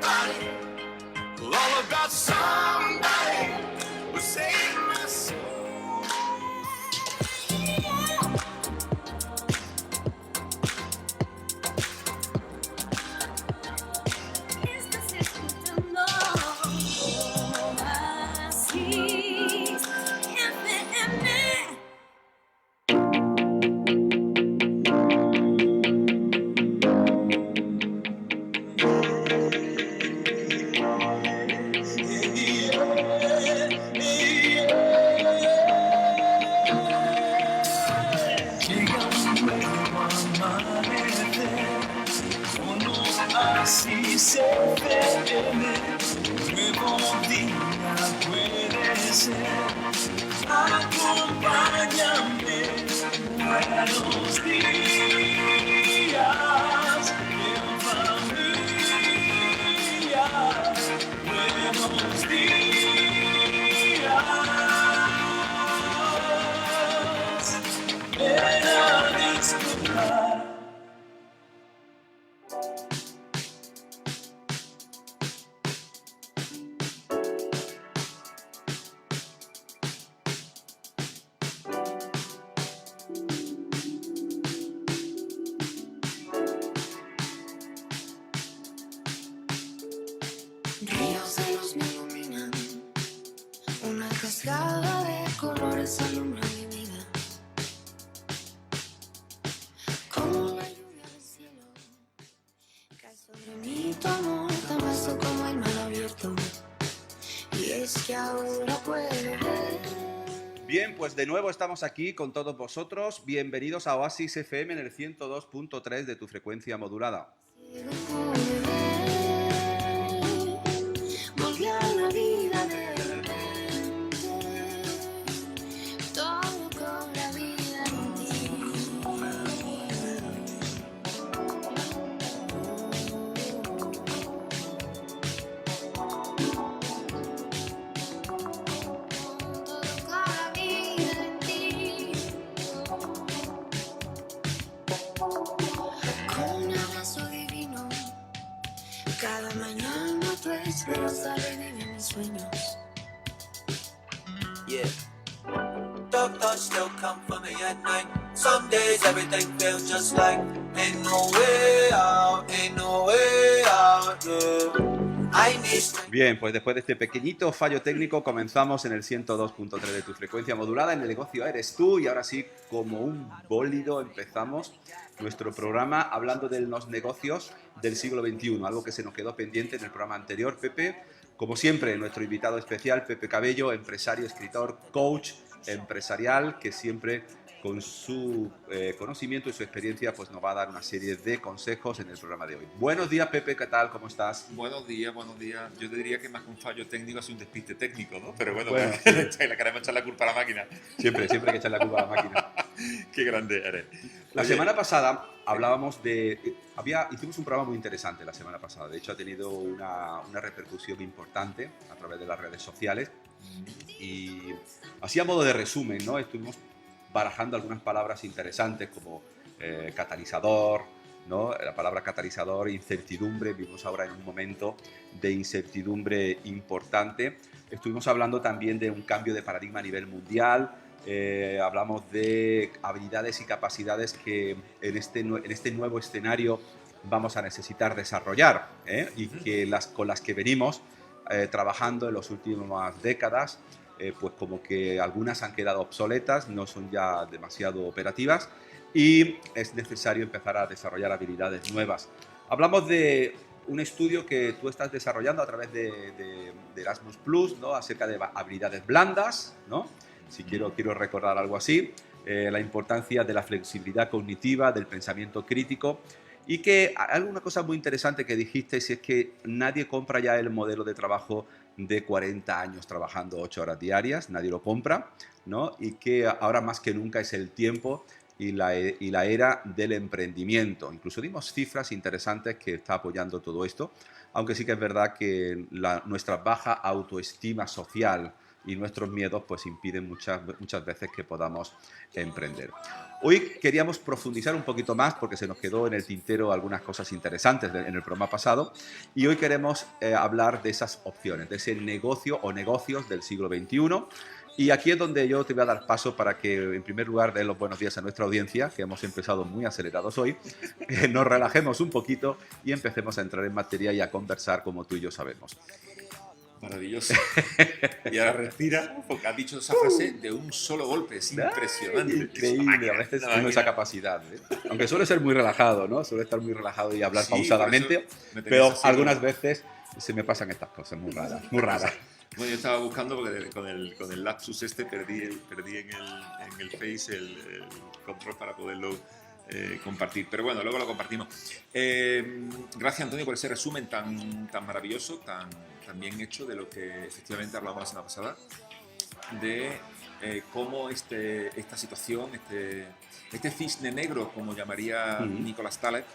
somebody, all about somebody who saved my soul. Así se ve, nuevo día puede ser. Acompáñame buenos días en familia. Buenos días. Ven a disfrutar. Ríos de luz me iluminan, una cascada de colores alumbra mi vida. Como la lluvia del cielo, cae sobre mí tu amor tan vasto como el mar abierto. Y es que ahora puedo ver. Bien, pues de nuevo estamos aquí con todos vosotros. Bienvenidos a Oasis FM en el 102.3 de tu frecuencia modulada. Volví a la vida de repente, todo cobra vida en ti. Todo cobra vida en ti. Con un abrazo divino, cada mañana tu esperanza revive mis sueños. Yeah. Dark thoughts still come for me at night. Some days everything feels just like ain't no way out, ain't no way out, yeah. I need strength. Bien, pues después de este pequeñito fallo técnico comenzamos en el 102.3 de tu frecuencia modulada. En el negocio eres tú y ahora sí, como un bólido, empezamos nuestro programa hablando de los negocios del siglo XXI, algo que se nos quedó pendiente en el programa anterior. Pepe, como siempre, nuestro invitado especial, Pepe Cabello, empresario, escritor, coach empresarial, que siempre con su conocimiento y su experiencia pues nos va a dar una serie de consejos en el programa de hoy. Buenos días, Pepe, ¿qué tal? ¿Cómo estás? Buenos días, buenos días. Yo te diría que más que un fallo técnico es un despiste técnico, ¿no? Pero bueno, Bueno, le queremos echar la culpa a la máquina. Siempre hay que echar la culpa a la máquina. Qué grande eres. La Oye, semana pasada hablábamos de... hicimos un programa muy interesante la semana pasada. De hecho, ha tenido una repercusión importante a través de las redes sociales. Y así a modo de resumen, ¿no? Estuvimos barajando algunas palabras interesantes como catalizador, ¿no? La palabra catalizador, incertidumbre. Vivimos ahora en un momento de incertidumbre importante. Estuvimos hablando también de un cambio de paradigma a nivel mundial. Hablamos de habilidades y capacidades que en este nuevo escenario vamos a necesitar desarrollar, y que con las que venimos trabajando en las últimas décadas, pues como que algunas han quedado obsoletas, no son ya demasiado operativas y es necesario empezar a desarrollar habilidades nuevas. Hablamos de un estudio que tú estás desarrollando a través de Erasmus Plus, ¿no? Acerca de habilidades blandas, ¿no? Si quiero recordar algo así, la importancia de la flexibilidad cognitiva, del pensamiento crítico, y que alguna cosa muy interesante que dijiste es que nadie compra ya el modelo de trabajo de 40 años trabajando 8 horas diarias, nadie lo compra, ¿no? Y que ahora más que nunca es el tiempo y la era del emprendimiento. Incluso dimos cifras interesantes que está apoyando todo esto, aunque sí que es verdad que nuestra baja autoestima social y nuestros miedos pues impiden muchas veces que podamos emprender. Hoy queríamos profundizar un poquito más porque se nos quedó en el tintero algunas cosas interesantes en el programa pasado, y hoy queremos hablar de esas opciones, de ese negocio o negocios del siglo XXI. Y aquí es donde yo te voy a dar paso para que, en primer lugar, den los buenos días a nuestra audiencia, que hemos empezado muy acelerados hoy, nos relajemos un poquito y empecemos a entrar en materia y a conversar como tú y yo sabemos. Maravilloso. Y ahora respira, porque has dicho esa frase de un solo golpe. Es impresionante. Increíble, a veces tengo esa capacidad, ¿eh? Aunque suele ser muy relajado, ¿no? Suele estar muy relajado y hablar Sí, pausadamente, me tenías pero así algunas como- veces se me pasan estas cosas muy raras, muy raras. Bueno, yo estaba buscando porque con el lapsus este perdí en el Face el control para poderlo compartir. Pero bueno, luego lo compartimos. Gracias, Antonio, por ese resumen tan maravilloso, tan bien hecho de lo que efectivamente hablamos la semana pasada, de cómo esta situación, este cisne negro, como llamaría Nicolás Taleb,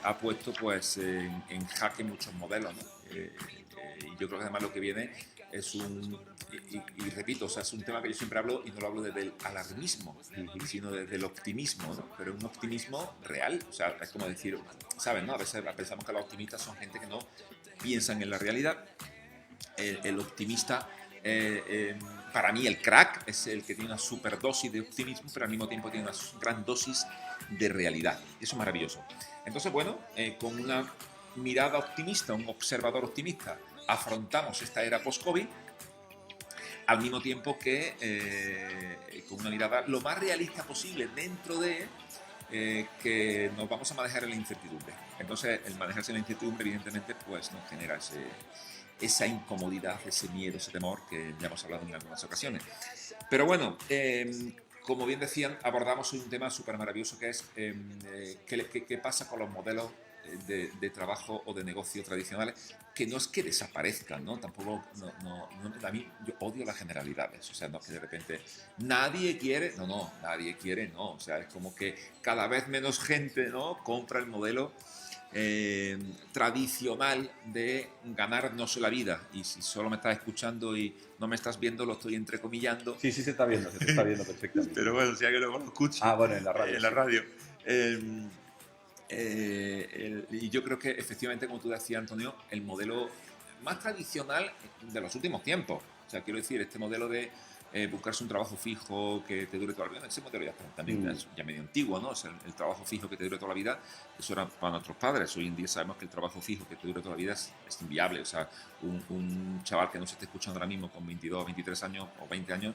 ha puesto pues en jaque muchos modelos, ¿no? Y yo creo que además lo que viene es y repito, o sea, es un tema que yo siempre hablo, y no lo hablo desde el alarmismo, sino desde el optimismo, ¿no? Pero un optimismo real, o sea, es como decir, ¿sabes? ¿No? A veces pensamos que los optimistas son gente que no piensan en la realidad. El optimista, para mí el crack es el que tiene una superdosis de optimismo, pero al mismo tiempo tiene una gran dosis de realidad. Eso es maravilloso. Entonces, bueno, con una mirada optimista, un observador optimista, afrontamos esta era post-COVID, al mismo tiempo que con una mirada lo más realista posible dentro de que nos vamos a manejar en la incertidumbre. Entonces, el manejarse en la incertidumbre, evidentemente, pues nos genera esa incomodidad, ese miedo, ese temor que ya hemos hablado en algunas ocasiones. Pero bueno, como bien decían, abordamos hoy un tema súper maravilloso que es qué pasa con los modelos de trabajo o de negocio tradicionales, que no es que desaparezcan, ¿no? Tampoco, a mí yo odio las generalidades, o sea, no es que de repente nadie quiere, nadie quiere, no, o sea, es como que cada vez menos gente, ¿no?, compra el modelo tradicional de ganarnos la vida. Y si solo me estás escuchando y no me estás viendo, lo estoy entrecomillando. Sí, se está viendo perfectamente. Pero bueno, si alguien luego lo escucha. Bueno, en la radio. En la radio. Y yo creo que efectivamente, como tú decías, Antonio, el modelo más tradicional de los últimos tiempos. O sea, quiero decir, este modelo de buscarse un trabajo fijo que te dure toda la vida. Ese modelo ya también es ya medio antiguo, ¿no? O sea, el trabajo fijo que te dure toda la vida, eso era para nuestros padres. Hoy en día sabemos que el trabajo fijo que te dure toda la vida es inviable. O sea, un chaval que no se esté escuchando ahora mismo con 22, 23 años o 20 años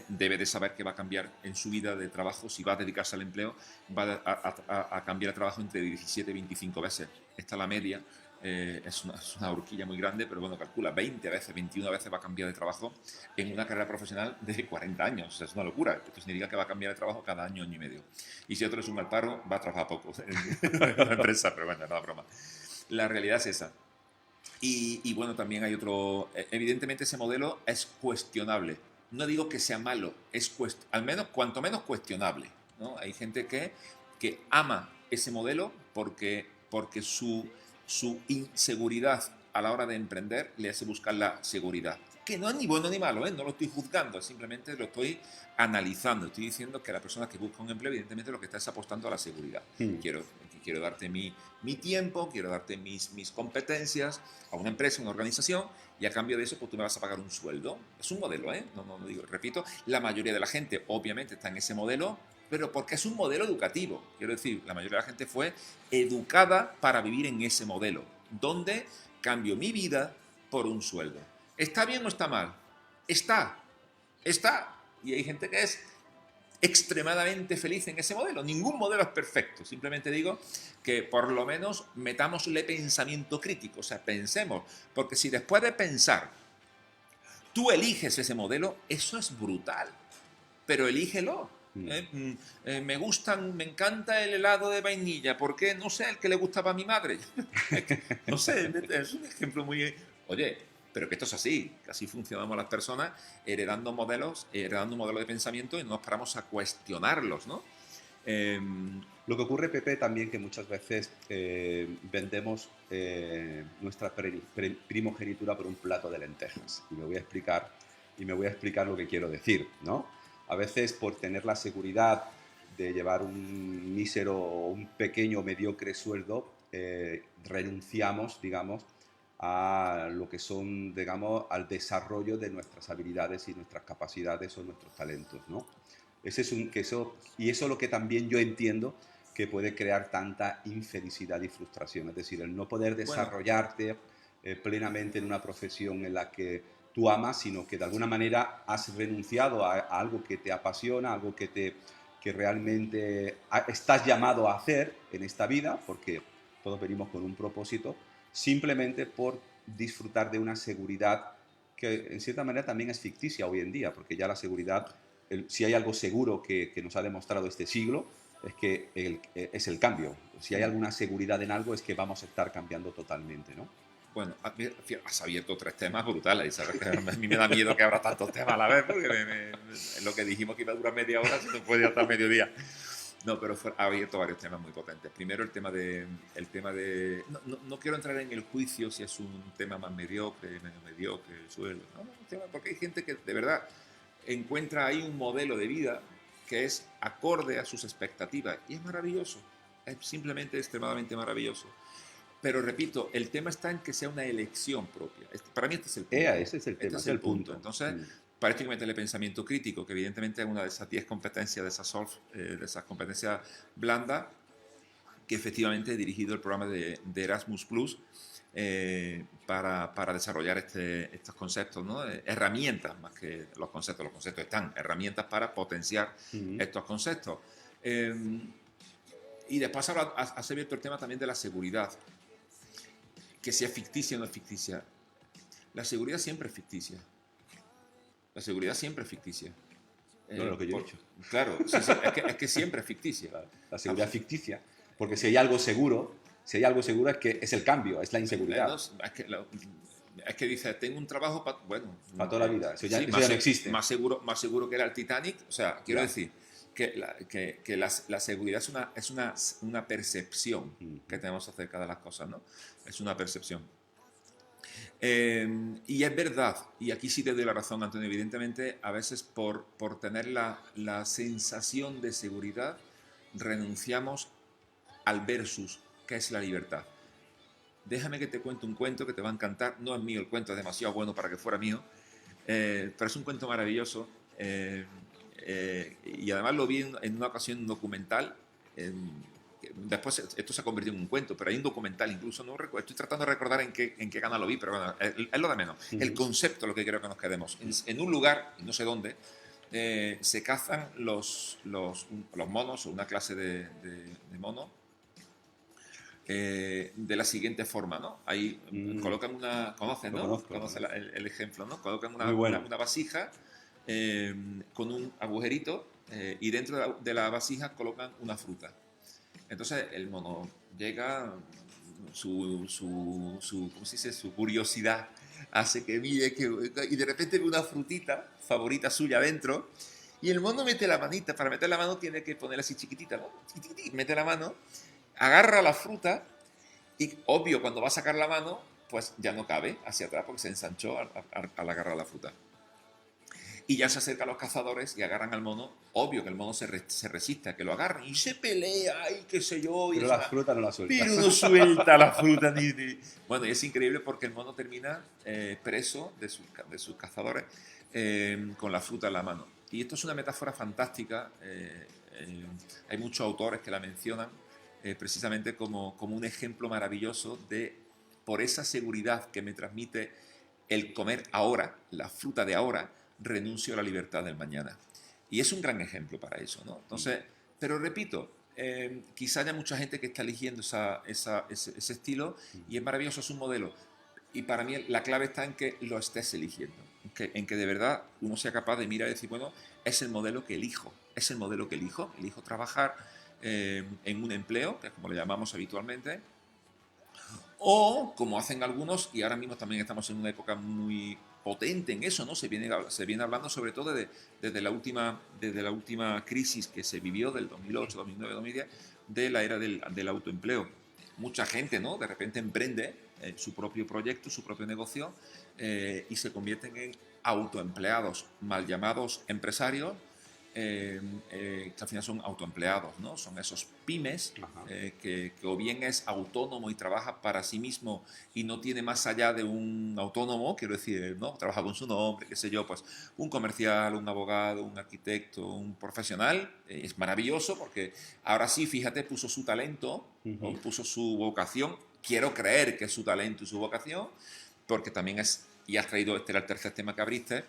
debe de saber que va a cambiar en su vida de trabajo. Si va a dedicarse al empleo, va a cambiar de trabajo entre 17 y 25 veces. Esta es la media. Es una horquilla muy grande, pero bueno, calcula 20 veces, 21 veces va a cambiar de trabajo en una carrera profesional de 40 años. O sea, es una locura. Esto significa que va a cambiar de trabajo cada año y medio. Y si otro es un mal paro, va a trabajar poco en la empresa, pero bueno, no, broma. La realidad es esa. Y bueno, también hay otro... Evidentemente ese modelo es cuestionable. No digo que sea malo, es al menos, cuanto menos cuestionable, ¿no? Hay gente que ama ese modelo porque su inseguridad a la hora de emprender le hace buscar la seguridad. Que no es ni bueno ni malo, no lo estoy juzgando, simplemente lo estoy analizando. Estoy diciendo que la persona que busca un empleo, evidentemente lo que está es apostando a la seguridad. Quiero darte mi tiempo, quiero darte mis competencias a una empresa, a una organización, y a cambio de eso pues tú me vas a pagar un sueldo. Es un modelo, no digo, repito, la mayoría de la gente obviamente está en ese modelo, pero porque es un modelo educativo. Quiero decir, la mayoría de la gente fue educada para vivir en ese modelo, donde cambio mi vida por un sueldo. ¿Está bien o está mal? Está. Y hay gente que es extremadamente feliz en ese modelo. Ningún modelo es perfecto. Simplemente digo que por lo menos metámosle pensamiento crítico. O sea, pensemos. Porque si después de pensar tú eliges ese modelo, eso es brutal. Pero elígelo. Me encanta el helado de vainilla. ¿Por qué? No sé, el que le gustaba a mi madre. No sé, es un ejemplo muy... Oye, pero que esto es así, que así funcionamos las personas, heredando un modelo de pensamiento, y no nos paramos a cuestionarlos, ¿no? Lo que ocurre, Pepe, también que muchas veces vendemos nuestra primogenitura por un plato de lentejas. Y me voy a explicar y me voy a explicar lo que quiero decir, ¿no? A veces por tener la seguridad de llevar un mísero o un pequeño mediocre sueldo, renunciamos, digamos, a lo que son, digamos, al desarrollo de nuestras habilidades y nuestras capacidades o nuestros talentos, ¿no? Ese es un, que eso, y eso es lo que también yo entiendo que puede crear tanta infelicidad y frustración, es decir, el no poder Bueno, desarrollarte plenamente en una profesión en la que tú amas, sino que de alguna manera has renunciado a algo que te apasiona, algo que realmente estás llamado a hacer en esta vida, porque todos venimos con un propósito, simplemente por disfrutar de una seguridad que en cierta manera también es ficticia hoy en día, porque ya la seguridad, si hay algo seguro que nos ha demostrado este siglo, es que es el cambio. Si hay alguna seguridad en algo es que vamos a estar cambiando totalmente, ¿no? bueno, has abierto 3 temas brutales, ¿sabes? Que a mí me da miedo que abra tantos temas a la vez, porque lo que dijimos que iba a durar media hora, se nos puede ir hasta mediodía. No, pero ha abierto varios temas muy potentes. Primero el tema de... no quiero entrar en el juicio si es un tema más mediocre, menos mediocre, el suelo. No, porque hay gente que de verdad encuentra ahí un modelo de vida que es acorde a sus expectativas. Y es maravilloso. Es simplemente extremadamente maravilloso. Pero repito, el tema está en que sea una elección propia. Para mí este es el punto. Ese es el tema, Este es el punto. Entonces, para esto hay que meterle pensamiento crítico, que evidentemente es una de esas 10 competencias, de esas soft, de esas competencias blandas, que efectivamente he dirigido el programa de Erasmus Plus para desarrollar estos conceptos, ¿no? Herramientas más que los conceptos están, herramientas para potenciar estos conceptos. Y después has abierto el tema también de la seguridad, que si es ficticia o no es ficticia. La seguridad siempre es ficticia. La seguridad siempre es ficticia. No, lo que yo he dicho. Claro, sí, es que siempre es ficticia. La seguridad es ficticia, porque si hay algo seguro es que es el cambio, es la inseguridad. Es que dice, tengo un trabajo para toda la vida, eso ya no existe. Más seguro que era el Titanic. O sea, quiero decir que la seguridad es una percepción que tenemos acerca de las cosas, ¿no? Es una percepción. Y es verdad, y aquí sí te doy la razón, Antonio, evidentemente a veces por tener la sensación de seguridad renunciamos al versus, que es la libertad. Déjame que te cuente un cuento que te va a encantar. No es mío el cuento, es demasiado bueno para que fuera mío, pero es un cuento maravilloso, y además lo vi en una ocasión en un documental. Después esto se ha convertido en un cuento, pero hay un documental incluso, no recuerdo, estoy tratando de recordar en qué canal lo vi, pero bueno, es lo de menos. El concepto es lo que quiero que nos quedemos. En un lugar, no sé dónde, se cazan los monos, o una clase de mono, de la siguiente forma, ¿no? Ahí colocan una... ¿Conoces, no? Conoces el ejemplo, ¿no? Colocan una vasija con un agujerito, y dentro de la vasija colocan una fruta. Entonces el mono llega, ¿cómo se dice? Su curiosidad hace que mire, y de repente ve una frutita favorita suya dentro, y el mono mete la manita. Para meter la mano tiene que ponerla así chiquitita, ¿no? Mete la mano, agarra la fruta, y obvio, cuando va a sacar la mano, pues ya no cabe hacia atrás porque se ensanchó al agarrar la fruta. Y ya se acercan los cazadores y agarran al mono. Obvio que el mono se resiste a que lo agarren y se pelea y qué sé yo. Pero la fruta no la suelta. Pero no suelta la fruta. Bueno, y es increíble porque el mono termina preso de sus cazadores, con la fruta en la mano. Y esto es una metáfora fantástica. Hay muchos autores que la mencionan precisamente como un ejemplo maravilloso de, por esa seguridad que me transmite el comer ahora, la fruta de ahora, renuncio a la libertad del mañana. Y es un gran ejemplo para eso, ¿no? Entonces, pero repito, quizá haya mucha gente que está eligiendo ese estilo, y es maravilloso, es un modelo. Y para mí la clave está en que lo estés eligiendo, en que de verdad uno sea capaz de mirar y decir, bueno, es el modelo que elijo, elijo trabajar en un empleo, que es como le llamamos habitualmente, o como hacen algunos, y ahora mismo también estamos en una época muy potente en eso, ¿no? Se viene hablando sobre todo desde la última crisis que se vivió del 2008, 2009, 2010, de la era del autoempleo. Mucha gente, ¿no? De repente emprende su propio proyecto, su propio negocio, y se convierten en autoempleados, mal llamados empresarios, que al final son autoempleados, ¿no? Son esos pymes Ajá. que o bien es autónomo y trabaja para sí mismo y no tiene más allá de un autónomo, quiero decir, ¿no? Trabaja con su nombre, qué sé yo, pues un comercial, un abogado, un arquitecto, un profesional, es maravilloso porque ahora sí, fíjate, puso su talento, ¿no? Puso su vocación, quiero creer que es su talento y su vocación, porque también es, y has traído, este era el tercer tema que abriste,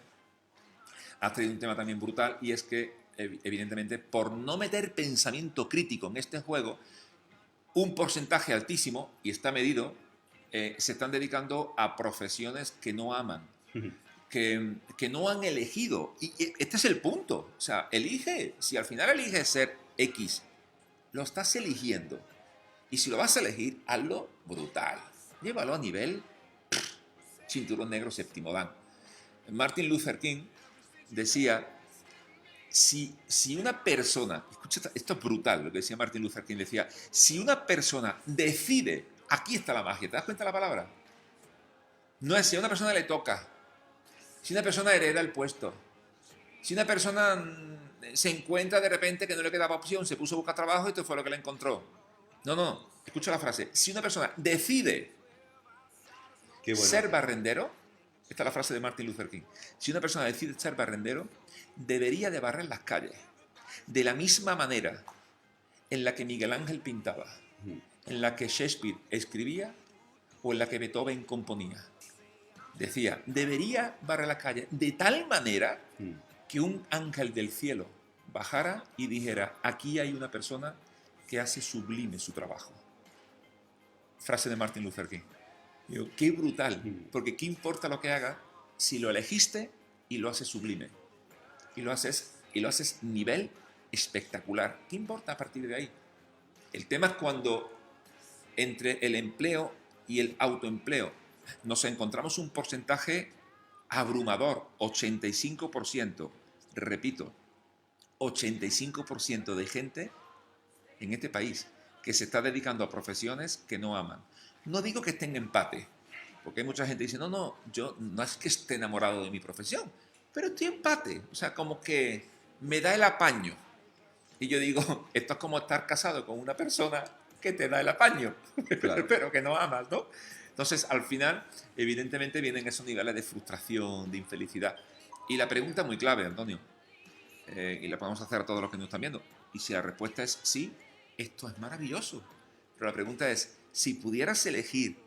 has traído un tema también brutal, y es que, evidentemente, por no meter pensamiento crítico en este juego, un porcentaje altísimo, y está medido, se están dedicando a profesiones que no aman, que no han elegido. Y este es el punto. O sea, elige, si al final eliges ser X, lo estás eligiendo. Y si lo vas a elegir, hazlo brutal. Llévalo a nivel cinturón negro séptimo dan. Martin Luther King decía, si una persona, escucha, esto es brutal lo que decía Martin Luther King, decía, si una persona decide, aquí está la magia, ¿te das cuenta de la palabra? No es si a una persona le toca, si una persona hereda el puesto, si una persona se encuentra de repente que no le quedaba opción, se puso a buscar trabajo y esto fue lo que le encontró. No, escucha la frase, si una persona decide Qué bueno. ser barrendero, esta es la frase de Martin Luther King, si una persona decide ser barrendero, debería de barrer las calles de la misma manera en la que Miguel Ángel pintaba, en la que Shakespeare escribía o en la que Beethoven componía. Decía, debería barrer las calles de tal manera que un ángel del cielo bajara y dijera, aquí hay una persona que hace sublime su trabajo. Frase de Martin Luther King. Digo, qué brutal, porque qué importa lo que haga si lo elegiste y lo haces sublime. Y lo haces nivel espectacular. ¿Qué importa a partir de ahí? El tema es cuando entre el empleo y el autoempleo nos encontramos un porcentaje abrumador, 85%, repito, 85% de gente en este país que se está dedicando a profesiones que no aman. No digo que estén en empate, porque hay mucha gente que dice, no, yo no es que esté enamorado de mi profesión, pero estoy en empate, o sea, como que me da el apaño. Y yo digo, esto es como estar casado con una persona que te da el apaño, Claro. pero que no amas, ¿no? Entonces, al final, evidentemente vienen esos niveles de frustración, de infelicidad. Y la pregunta es muy clave, Antonio, y la podemos hacer a todos los que nos están viendo. Y si la respuesta es sí, esto es maravilloso. Pero la pregunta es, si pudieras elegir,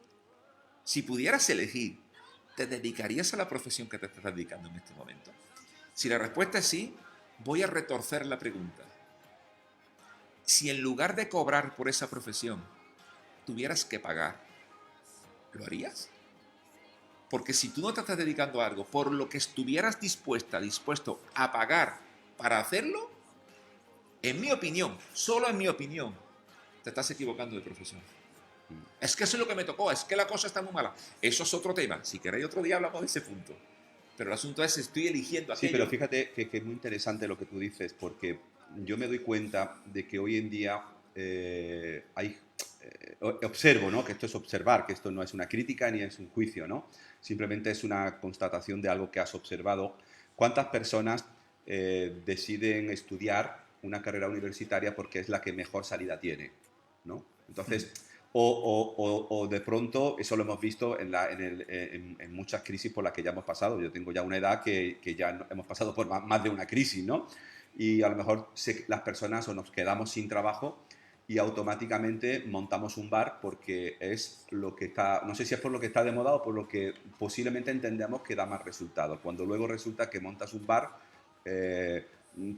¿te dedicarías a la profesión que te estás dedicando en este momento? Si la respuesta es sí, voy a retorcer la pregunta. Si en lugar de cobrar por esa profesión tuvieras que pagar, ¿lo harías? Porque si tú no te estás dedicando a algo por lo que estuvieras dispuesto a pagar para hacerlo, en mi opinión, solo en mi opinión, te estás equivocando de profesión. Es que eso es lo que me tocó, es que la cosa está muy mala. Eso es otro tema. Si queréis otro día hablamos de ese punto. Pero el asunto es, estoy eligiendo aquello. Sí, pero fíjate que es muy interesante lo que tú dices, porque yo me doy cuenta de que hoy en día observo, ¿no? Que esto es observar, que esto no es una crítica ni es un juicio, ¿no? Simplemente es una constatación de algo que has observado. ¿Cuántas personas deciden estudiar una carrera universitaria porque es la que mejor salida tiene, ¿no? Entonces, o de pronto, eso lo hemos visto en muchas crisis por las que ya hemos pasado. Yo tengo ya una edad que ya hemos pasado por más de una crisis, ¿no? Y a lo mejor las personas o nos quedamos sin trabajo y automáticamente montamos un bar porque es lo que está, no sé si es por lo que está de moda o por lo que posiblemente entendemos que da más resultados. Cuando luego resulta que montas un bar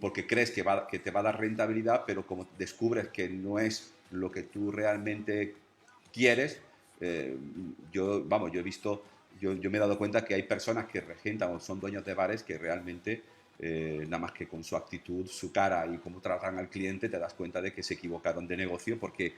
porque crees que te va a dar rentabilidad, pero como descubres que no es lo que tú realmente quieres, yo he visto, yo me he dado cuenta que hay personas que regentan o son dueños de bares que realmente nada más que con su actitud, su cara y cómo tratan al cliente te das cuenta de que se equivocaron de negocio porque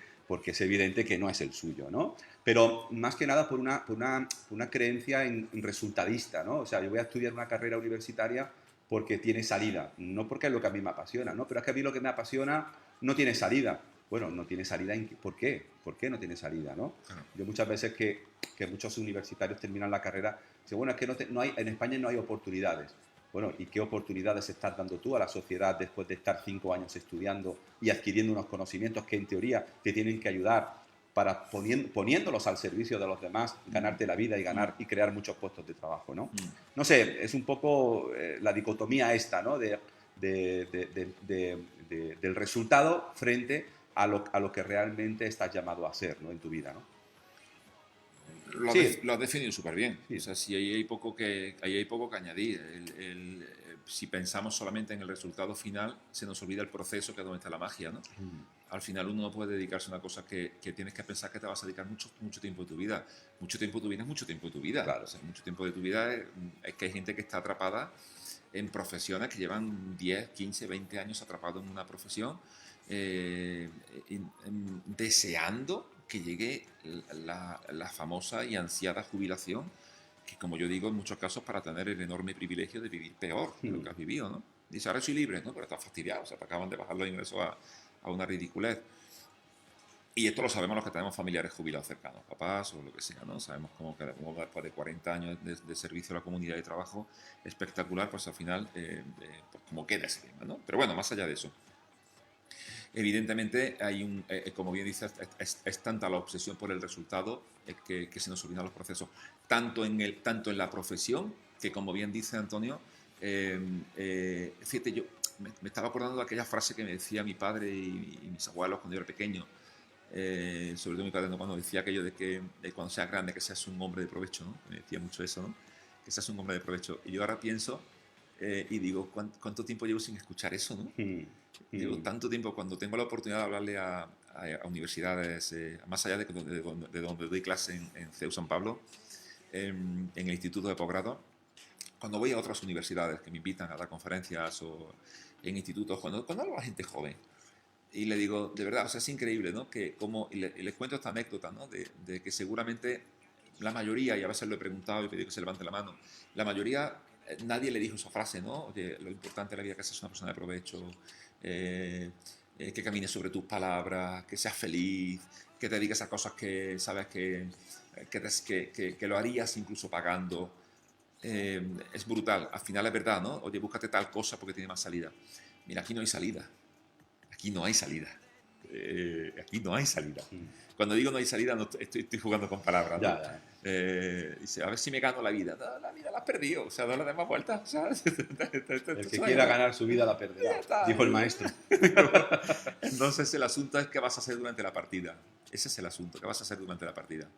es evidente que no es el suyo, ¿no? Pero más que nada por una creencia en resultadista, ¿no? O sea, yo voy a estudiar una carrera universitaria porque tiene salida, no porque es lo que a mí me apasiona, ¿no? Pero es que a mí lo que me apasiona no tiene salida. Bueno, no tiene salida, ¿por qué? ¿por qué no tiene salida, no? Claro. Yo muchas veces que muchos universitarios terminan la carrera, dicen, bueno, es que no hay, en España no hay oportunidades. Bueno, ¿y qué oportunidades estás dando tú a la sociedad después de estar 5 años estudiando y adquiriendo unos conocimientos que en teoría te tienen que ayudar para poniéndolos al servicio de los demás, ganarte la vida y ganar y crear muchos puestos de trabajo, ¿no? No sé, es un poco la dicotomía esta, ¿no? Del resultado frente a lo que realmente estás llamado a ser, ¿no? En tu vida, ¿no? Sí. Lo has definido súper bien. Sí. O sea, si ahí hay poco que añadir. Si pensamos solamente en el resultado final, se nos olvida el proceso, que es donde está la magia, ¿no? Al final uno no puede dedicarse a una cosa que tienes que pensar que te vas a dedicar mucho tiempo de tu vida. Mucho tiempo de tu vida es mucho tiempo de tu vida. Claro. O sea, mucho tiempo de tu vida es que hay gente que está atrapada en profesiones que llevan 10, 15, 20 años atrapados en una profesión, deseando que llegue la famosa y ansiada jubilación, que como yo digo en muchos casos para tener el enorme privilegio de vivir peor de lo que has vivido, ¿no? Dice, ahora soy libre, ¿no? Pero estás fastidiado, o sea, te acaban de bajar los ingresos a una ridiculez. Y esto lo sabemos los que tenemos familiares jubilados cercanos, papás o lo que sea, ¿no? Sabemos cómo después de 40 años de servicio a la comunidad de trabajo espectacular, pues al final, pues como queda ese tema, ¿no? Pero bueno, más allá de eso. Evidentemente, hay como bien dices, es tanta la obsesión por el resultado que se nos olvidan los procesos. Tanto en la profesión, que como bien dice Antonio, fíjate, yo me estaba acordando de aquella frase que me decía mi padre y mis abuelos cuando yo era pequeño. Sobre todo mi padre, ¿no? Cuando decía aquello de que cuando seas grande que seas un hombre de provecho, ¿no? Me decía mucho eso, ¿no? Que seas un hombre de provecho. Y yo ahora pienso y digo, ¿cuánto tiempo llevo sin escuchar eso, ¿no? Llevo tanto tiempo, cuando tengo la oportunidad de hablarle a universidades, más allá de donde doy clase en CEU San Pablo, en el Instituto de Posgrado, cuando voy a otras universidades que me invitan a dar conferencias o en institutos, cuando hablo a la gente joven, y le digo, de verdad, o sea, es increíble, ¿no? Y les cuento esta anécdota, ¿no? De que seguramente la mayoría, y a veces lo he preguntado y he pedido que se levante la mano, la mayoría, nadie le dijo esa frase, ¿no? Oye, lo importante en la vida es que seas una persona de provecho, que camines sobre tus palabras, que seas feliz, que te dediques a cosas que sabes que lo harías incluso pagando. Es brutal, al final es verdad, ¿no? Oye, búscate tal cosa porque tiene más salida. Mira, aquí no hay salida. Aquí no hay salida. Aquí no hay salida. Cuando digo no hay salida, no estoy jugando con palabras, ¿no? Ya. Dice, a ver si me gano la vida. No, la vida la has perdido, o sea, no le des más vueltas. El que quiera ganar su vida la perderá, dijo el maestro. Entonces el asunto es qué vas a hacer durante la partida. Ese es el asunto, qué vas a hacer durante la partida.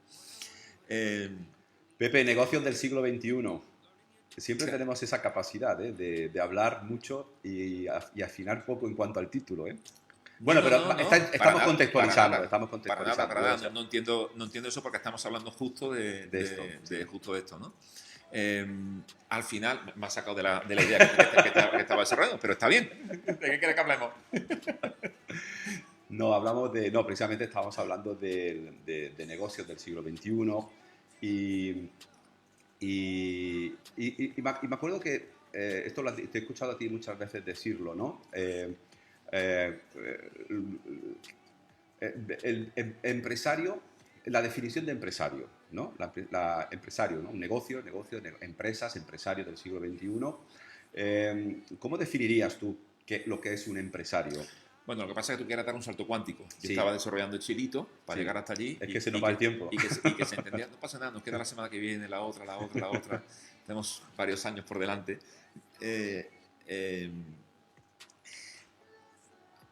Pepe, negocios del siglo XXI. Siempre Sí. tenemos esa capacidad de hablar mucho y afinar poco en cuanto al título, ¿eh? Bueno, pero estamos contextualizando. Para nada. No entiendo eso porque estamos hablando justo de esto, ¿no? Al final me ha sacado de la idea que estaba desarrollando, pero está bien. ¿De qué quieres que hablemos? No, precisamente estábamos hablando de negocios del siglo XXI y me acuerdo que esto te he escuchado a ti muchas veces decirlo, ¿no? El empresario, la definición de empresario, ¿no? Empresario, ¿no? Un negocio, empresas, empresario del siglo XXI. ¿Cómo definirías tú lo que es un empresario? Bueno, lo que pasa es que tú quieres dar un salto cuántico. Yo Sí. estaba desarrollando el chilito para Sí. llegar hasta allí. Es que se nos va el tiempo. Y que se entendía. No pasa nada, nos queda la semana que viene, la otra. Tenemos varios años por delante.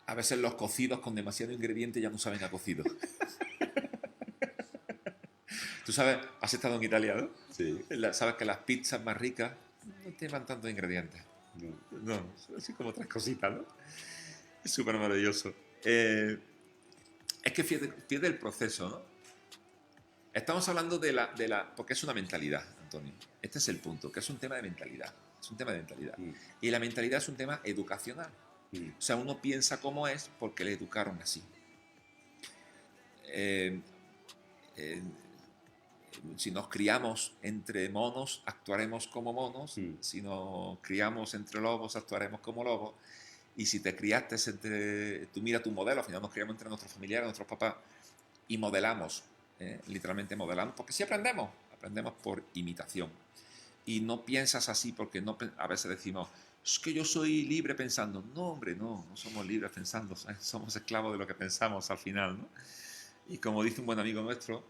A veces los cocidos con demasiado ingrediente ya no saben a cocido. Tú sabes, has estado en Italia, ¿no? Sí. Sabes que las pizzas más ricas no llevan tantos ingredientes. No, así como otras cositas, ¿no? Es súper maravilloso. Es que fíjate el proceso, ¿no? Estamos hablando porque es una mentalidad, Antonio. Este es el punto, que es un tema de mentalidad. Es un tema de mentalidad. Y la mentalidad es un tema educacional. O sea, uno piensa cómo es porque le educaron así. Si nos criamos entre monos, actuaremos como monos. Si nos criamos entre lobos, actuaremos como lobos. Y si te criaste tú mira tu modelo, al final nos criamos entre nuestros familiares, nuestros papás. y modelamos, literalmente modelamos, porque sí aprendemos por imitación. Y no piensas así porque a veces decimos, es que yo soy libre pensando. No, hombre, no somos libres pensando, ¿sabes? Somos esclavos de lo que pensamos al final, ¿no? Y como dice un buen amigo nuestro,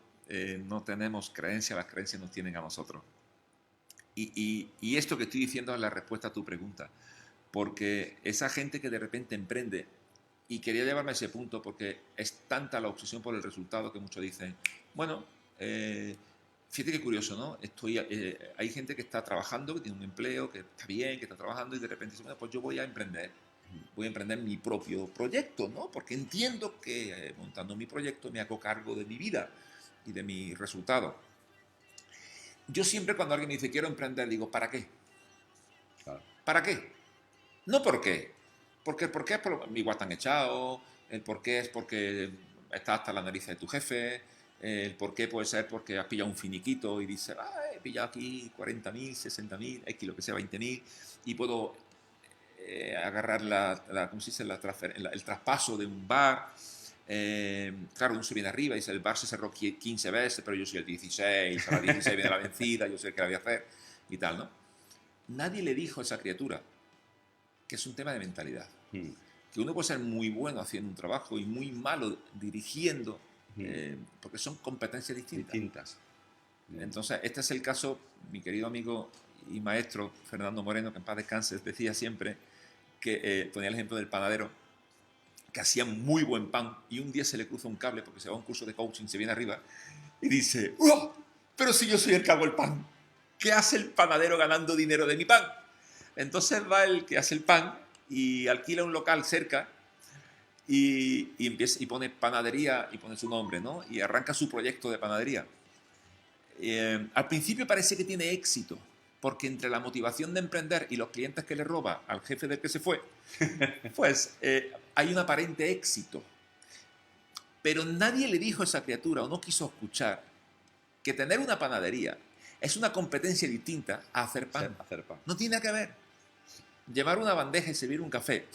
no tenemos creencias, las creencias nos tienen a nosotros. Y esto que estoy diciendo es la respuesta a tu pregunta, porque esa gente que de repente emprende, y quería llevarme a ese punto porque es tanta la obsesión por el resultado que muchos dicen, bueno, fíjate qué curioso, ¿no? Hay gente que está trabajando, que tiene un empleo, que está bien, que está trabajando y de repente dice, bueno, pues yo voy a emprender mi propio proyecto, ¿no? Porque entiendo que montando mi proyecto me hago cargo de mi vida y de mi resultado. Yo siempre cuando alguien me dice quiero emprender, digo, ¿para qué? Claro. ¿Para qué? No por qué. Porque el por qué es igual están echados, el por qué es porque estás hasta la nariz de tu jefe, el por qué puede ser porque has pillado un finiquito y dices, he pillado aquí 40.000, 60.000, X, lo que sea, 20.000, y puedo agarrar ¿cómo se dice? El traspaso de un bar. Claro, uno se viene arriba y dice, el bar se cerró 15 veces, pero yo soy el 16, a la 16 viene la vencida, yo sé qué la voy a hacer, y tal, ¿no? Nadie le dijo a esa criatura que es un tema de mentalidad. Que uno puede ser muy bueno haciendo un trabajo y muy malo dirigiendo, porque son competencias distintas. Entonces, este es el caso, mi querido amigo y maestro Fernando Moreno, que en paz descanse, decía siempre que ponía el ejemplo del panadero, que hacía muy buen pan y un día se le cruza un cable porque se va a un curso de coaching, se viene arriba y dice, ¡oh! Pero si yo soy el que hago el pan, ¿qué hace el panadero ganando dinero de mi pan? Entonces va el que hace el pan y alquila un local cerca y empieza, y pone panadería y pone su nombre, ¿no? Y arranca su proyecto de panadería. Al principio parece que tiene éxito, porque entre la motivación de emprender y los clientes que le roba al jefe del que se fue, pues hay un aparente éxito. Pero nadie le dijo a esa criatura o no quiso escuchar que tener una panadería es una competencia distinta a hacer pan. No tiene que ver. Llevar una bandeja y servir un café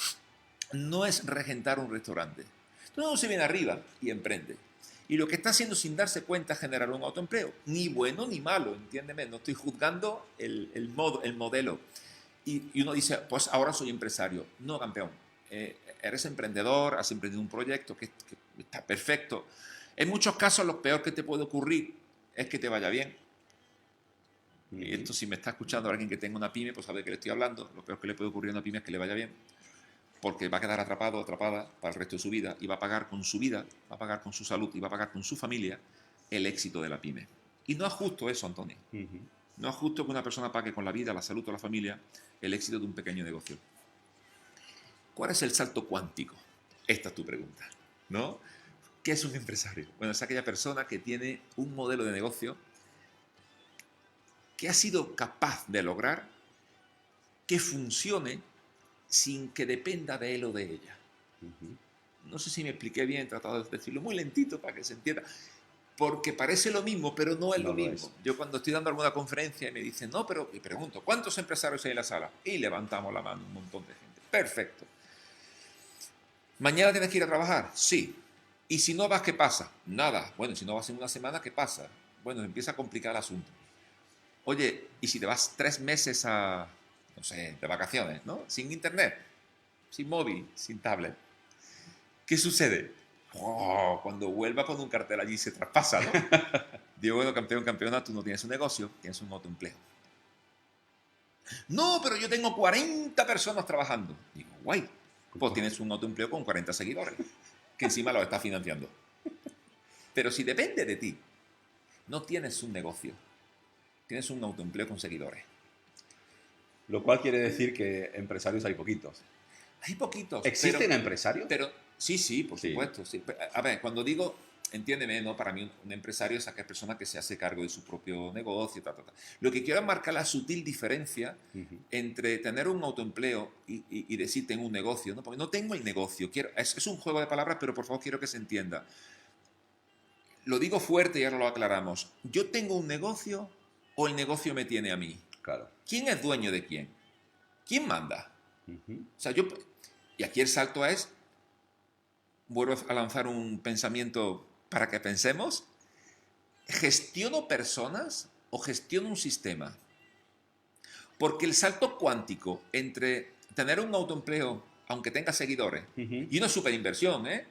no es regentar un restaurante. Entonces uno se viene arriba y emprende. Y lo que está haciendo sin darse cuenta es generar un autoempleo. Ni bueno ni malo, entiéndeme. No estoy juzgando el modelo. Y uno dice, pues ahora soy empresario. No, campeón. Eres emprendedor, has emprendido un proyecto que está perfecto. En muchos casos lo peor que te puede ocurrir es que te vaya bien. Y esto, si me está escuchando alguien que tenga una pyme, pues sabe que le estoy hablando. Lo peor que le puede ocurrir a una pyme es que le vaya bien, porque va a quedar atrapado o atrapada para el resto de su vida y va a pagar con su vida, va a pagar con su salud y va a pagar con su familia el éxito de la pyme. Y no es justo eso, Antonio. No es justo que una persona pague con la vida, la salud o la familia el éxito de un pequeño negocio. ¿Cuál es el salto cuántico? Esta es tu pregunta, ¿no? ¿Qué es un empresario? Bueno, es aquella persona que tiene un modelo de negocio que ha sido capaz de lograr que funcione sin que dependa de él o de ella. No sé si me expliqué bien, he tratado de decirlo muy lentito para que se entienda, porque parece lo mismo, pero no es lo mismo. Yo cuando estoy dando alguna conferencia y me dicen, no, pero, y pregunto, ¿cuántos empresarios hay en la sala? Y levantamos la mano un montón de gente. Perfecto. ¿Mañana tienes que ir a trabajar? Sí. ¿Y si no vas, qué pasa? Nada. Bueno, si no vas en una semana, ¿qué pasa? Bueno, empieza a complicar el asunto. Oye, ¿y si te vas 3 meses no sé, de vacaciones, ¿no? Sin internet, sin móvil, sin tablet? ¿Qué sucede? Oh, cuando vuelva pone un cartel allí y se traspasa, ¿no? Digo, bueno, campeón, campeona, tú no tienes un negocio, tienes un autoempleo. No, pero yo tengo 40 personas trabajando. Digo, guay, pues tienes un autoempleo con 40 seguidores, que encima lo estás financiando. Pero si depende de ti, no tienes un negocio. Tienes un autoempleo con seguidores. Lo cual quiere decir que empresarios hay poquitos. Hay poquitos. ¿Existen empresarios? Pero sí, por supuesto. Sí. A ver, cuando digo, entiéndeme, ¿no? Para mí un empresario es aquella persona que se hace cargo de su propio negocio. Lo que quiero es marcar la sutil diferencia entre tener un autoempleo y decir tengo un negocio, ¿no? Porque no tengo el negocio. Es un juego de palabras, pero por favor quiero que se entienda. Lo digo fuerte y ahora lo aclaramos. ¿Yo tengo un negocio o el negocio me tiene a mí? Claro. ¿Quién es dueño de quién? ¿Quién manda? O sea, y aquí el salto es, vuelvo a lanzar un pensamiento para que pensemos, ¿gestiono personas o gestiono un sistema? Porque el salto cuántico entre tener un autoempleo, aunque tenga seguidores, y una superinversión, ¿eh?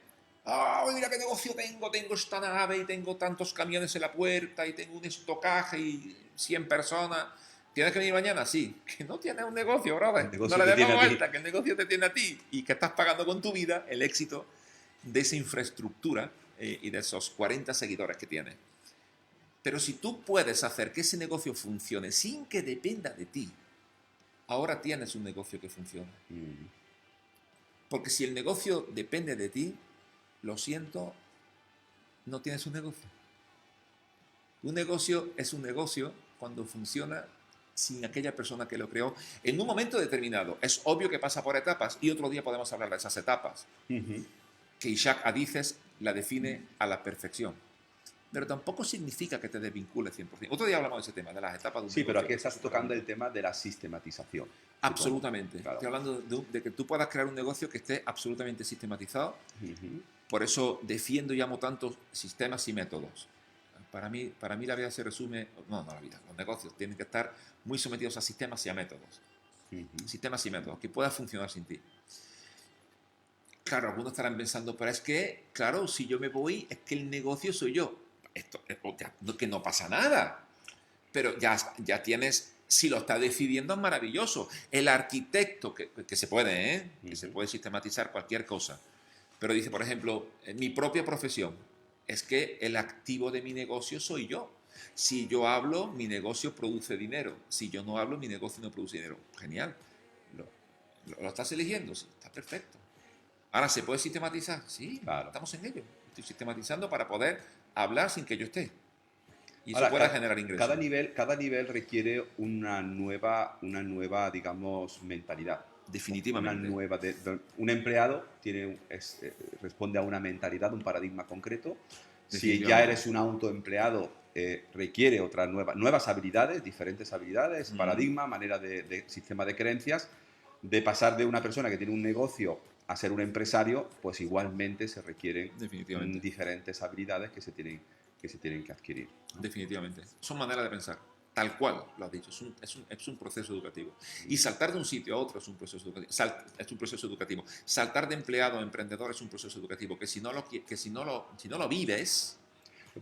¡Ah, mira qué negocio tengo! Tengo esta nave y tengo tantos camiones en la puerta y tengo un estocaje y 100 personas. ¿Tienes que venir mañana? Sí. Que no tienes un negocio, brother. El negocio No le te tiene demos a ti. vuelta, que el negocio te tiene a ti y que estás pagando con tu vida el éxito de esa infraestructura y de esos 40 seguidores que tienes. Pero si tú puedes hacer que ese negocio funcione sin que dependa de ti, ahora tienes un negocio que funciona. Porque si el negocio depende de ti, lo siento, no tienes un negocio. Un negocio es un negocio cuando funciona sin aquella persona que lo creó en un momento determinado. Es obvio que pasa por etapas y otro día podemos hablar de esas etapas, que Isaac Adices la define a la perfección. Pero tampoco significa que te desvincules 100%. Otro día hablamos de ese tema, de las etapas de un Sí, pero negocio. aquí estás tocando el tema de la sistematización. Absolutamente. Claro. Estoy hablando de que tú puedas crear un negocio que esté absolutamente sistematizado. Por eso defiendo y amo tanto sistemas y métodos. Para mí la vida se resume... No, la vida. Los negocios tienen que estar muy sometidos a sistemas y a métodos. Sistemas y métodos que puedan funcionar sin ti. Claro, algunos estarán pensando, pero es que, claro, si yo me voy, es que el negocio soy yo. Esto, que no pasa nada. Pero ya tienes... Si lo está decidiendo es maravilloso. El arquitecto, que se puede, ¿eh? Que se puede sistematizar cualquier cosa. Pero dice, por ejemplo, en mi propia profesión, es que el activo de mi negocio soy yo. Si yo hablo, mi negocio produce dinero. Si yo no hablo, mi negocio no produce dinero. Genial. ¿Lo estás eligiendo? Sí, está perfecto. Ahora, ¿se puede sistematizar? Sí, Claro. estamos en ello. Estoy sistematizando para poder hablar sin que yo esté. Y eso Ahora, puede generar ingresos. Cada nivel requiere una nueva, digamos, mentalidad. Definitivamente. Un empleado responde a una mentalidad, un paradigma concreto. Si ya Definitivamente. eres un autoempleado, requiere nuevas habilidades, diferentes habilidades, paradigma, manera de sistema de creencias. De pasar de una persona que tiene un negocio a ser un empresario, pues igualmente se requieren Definitivamente. diferentes habilidades que se tienen que adquirir. Definitivamente. Son maneras de pensar. Tal cual, lo has dicho. Es un proceso educativo. Y saltar de un sitio a otro es un proceso educativo. Es un proceso educativo. Saltar de empleado a emprendedor es un proceso educativo. Que si no lo vives...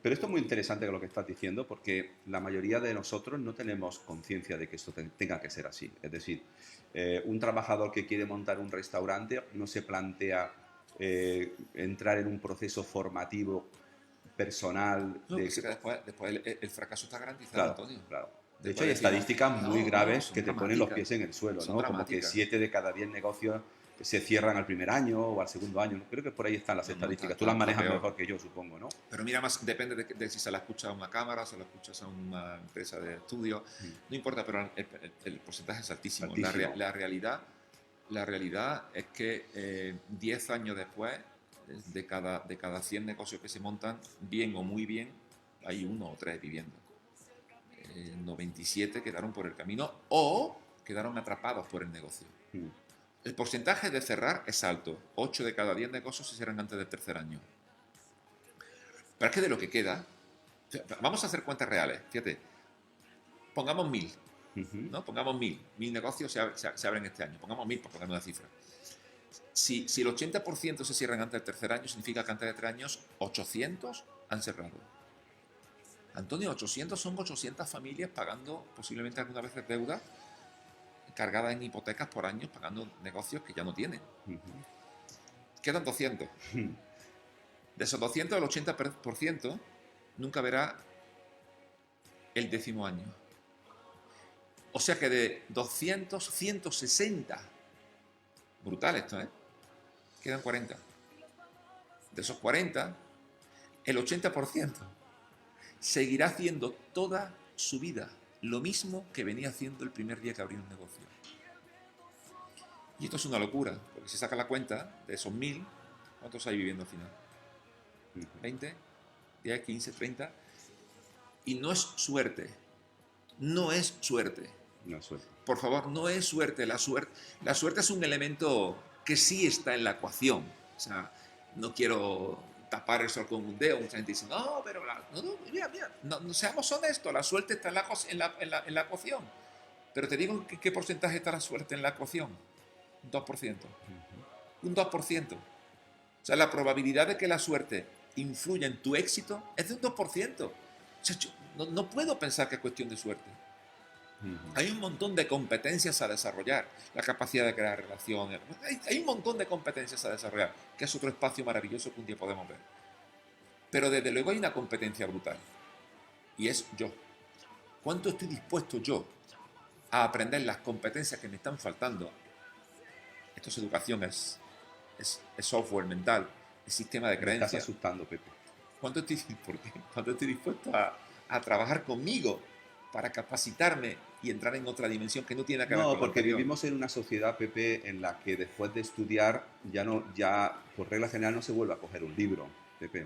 Pero esto es muy interesante lo que estás diciendo, porque la mayoría de nosotros no tenemos conciencia de que esto tenga que ser así. Es decir, un trabajador que quiere montar un restaurante no se plantea entrar en un proceso formativo personal. No, que después el fracaso está garantizado, Claro, Antonio. claro. De Después hecho, hay decimos, estadísticas muy graves son que te ponen los dramáticas. pies en el suelo, Son ¿no? Como que dramáticas. 7 de cada 10 negocios se cierran al primer año o al segundo año. Creo que por ahí están las No, no, estadísticas. está Tú las manejas peor. mejor que yo, supongo, ¿no? Pero mira, más depende de si se la escucha a una cámara, se la escuchas a una empresa de estudio. No importa, pero el porcentaje es altísimo. Altísimo. La realidad es que 10 años después, de cada 100 negocios que se montan, bien o muy bien, hay 1 o 3 viviendo. 97 quedaron por el camino o quedaron atrapados por el negocio. El porcentaje de cerrar es alto. 8 de cada 10 negocios se cierran antes del tercer año. Pero es que de lo que queda, vamos a hacer cuentas reales. Fíjate, pongamos 1000, ¿no? Pongamos 1000 negocios se abren este año. Pongamos 1000 por poner una cifra. Si el 80% se cierran antes del tercer año, significa que antes de 3 años, 800 han cerrado. Antonio, 800 son 800 familias pagando posiblemente algunas veces deudas cargadas en hipotecas por años, pagando negocios que ya no tienen. Quedan 200. De esos 200, el 80% nunca verá el 10º año. O sea que de 200, 160. Brutal esto, ¿eh? Quedan 40. De esos 40, el 80% seguirá haciendo toda su vida lo mismo que venía haciendo el primer día que abrió un negocio. Y esto es una locura, porque si saca la cuenta de esos 1000, ¿cuántos hay viviendo al final? 20, 10, 15, 30. Y no es suerte. No es suerte. No, suerte. Por favor, no es suerte. La suerte es un elemento que sí está en la ecuación. O sea, no quiero tapar el sol con un dedo. Mucha gente dice, no, pero mira, no seamos honestos, la suerte está en la ecuación. Pero te digo qué porcentaje está la suerte en la ecuación. Un 2%. Un 2%. O sea, la probabilidad de que la suerte influya en tu éxito es de un 2%. O sea, yo no puedo pensar que es cuestión de suerte. Hay un montón de competencias a desarrollar, la capacidad de crear relaciones, hay un montón de competencias a desarrollar, que es otro espacio maravilloso que un día podemos ver. Pero desde luego hay una competencia brutal, y es yo. ¿Cuánto estoy dispuesto yo a aprender las competencias que me están faltando? Esto es educación, es software mental, es sistema de Me estás creencias. asustando, Pepe. ¿Cuánto estoy dispuesto a trabajar conmigo para capacitarme y entrar en otra dimensión que no tiene que ver con No, lo porque anterior? vivimos en una sociedad, Pepe, en la que después de estudiar ya por regla general no se vuelve a coger un libro, Pepe.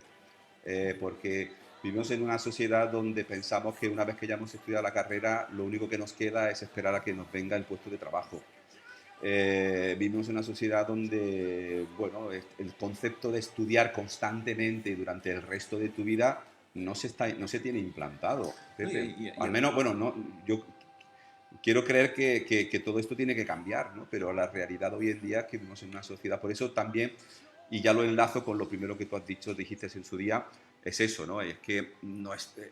Porque vivimos en una sociedad donde pensamos que una vez que ya hemos estudiado la carrera, lo único que nos queda es esperar a que nos venga el puesto de trabajo. Vivimos en una sociedad donde, bueno, el concepto de estudiar constantemente durante el resto de tu vida no se tiene implantado, Pepe. Al menos, bueno, no, yo quiero creer que todo esto tiene que cambiar, ¿no? Pero la realidad hoy en día es que vivimos en una sociedad, por eso también, y ya lo enlazo con lo primero que tú has dicho, dijiste en su día, es eso, ¿no? Es que